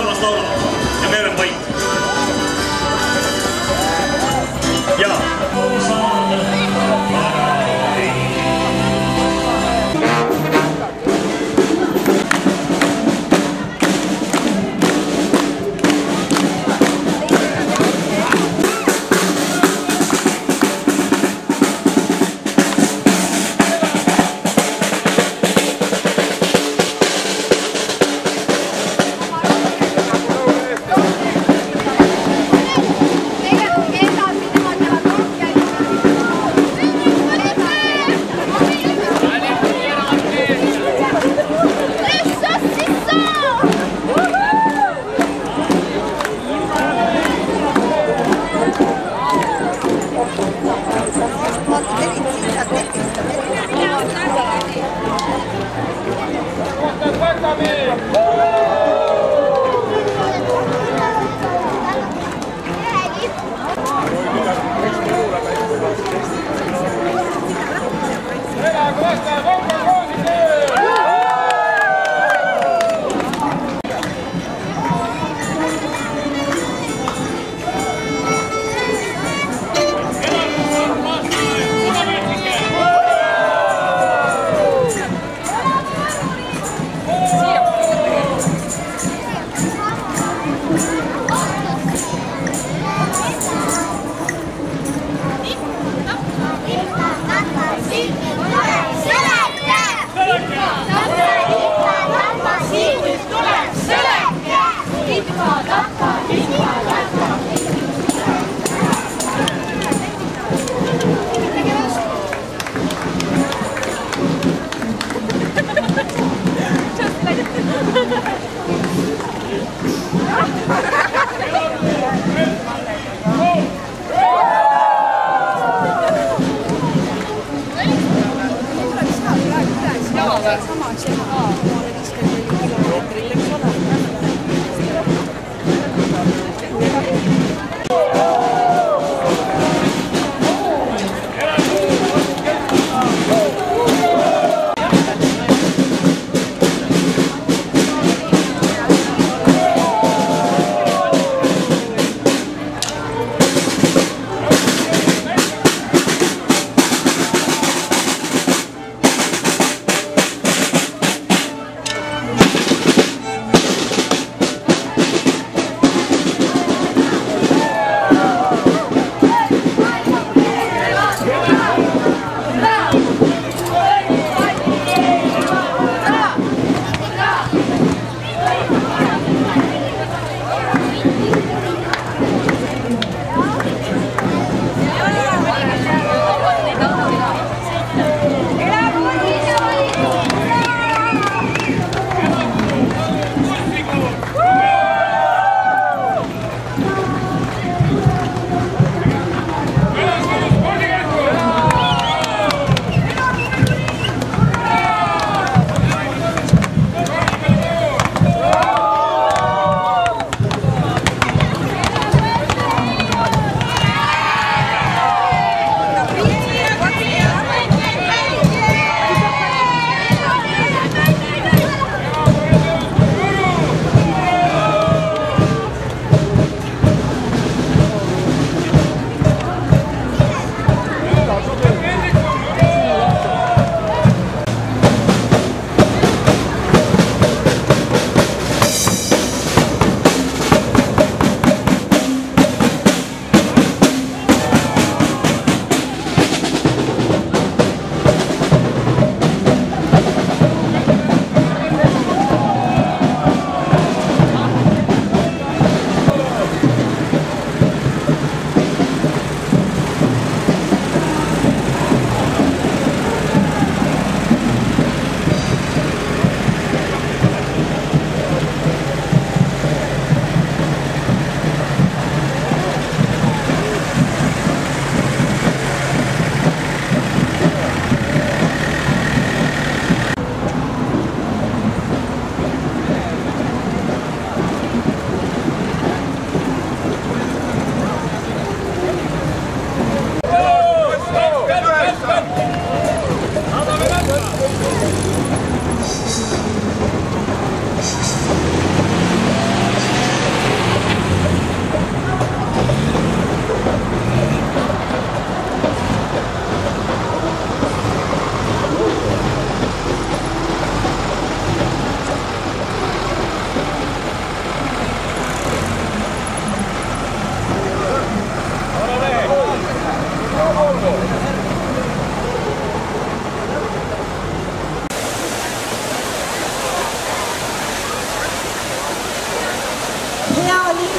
rahvas laulab ja me oleme vait. Ja.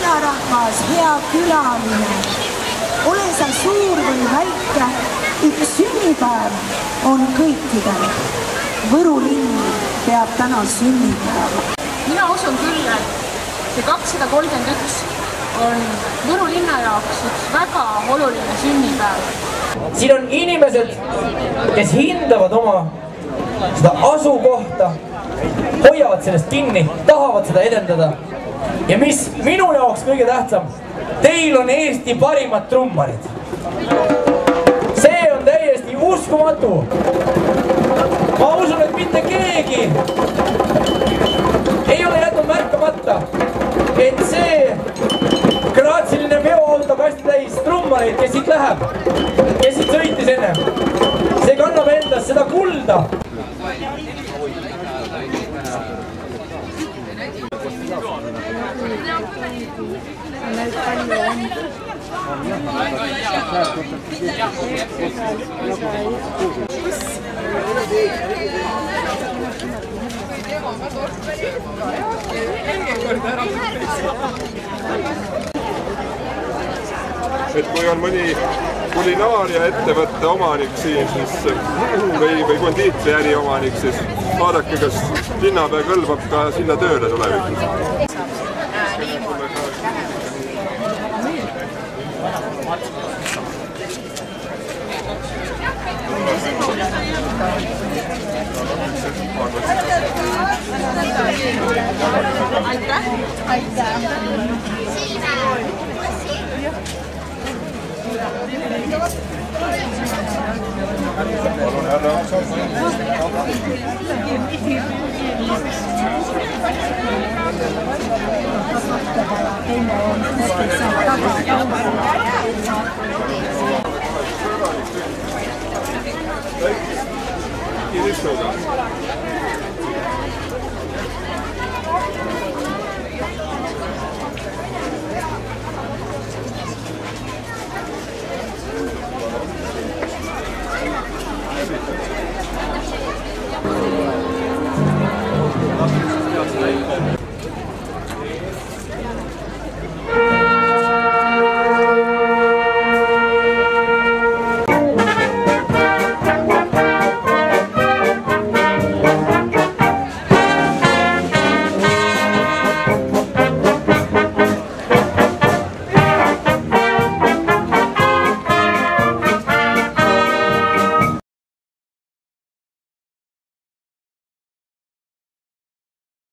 linnarahvas, hea külaline, ole sa suur või väike, üks sünnipäev on kõikidel. Võru linn peab täna sünnipäeva. Mina usun küll, et see 231 on Võru linna jaoks üks väga oluline sünnipäev. Siin on inimesed, kes hindavad oma seda asukohta, hoiavad sellest kinni, tahavad seda edendada. Ja mis minu jaoks kõige tähtsam, teil on Eesti parimad trummarid. See on täiesti uskumatu. Ma usun, et mitte keegi ei ole jätnud märkamata, et see graatsiline veoauto kasti täis trummareid, kes siit läheb, kes siit sõitis enne, see kannab endas seda kulda. Et kui on mõni kulinaaria ettevõtte omanik siin, siis, või kondiitri omanik, siis vaadake, kas linnapea kõlbab ka sinna tööle tulevikus. Palun, härra. Kirjutada.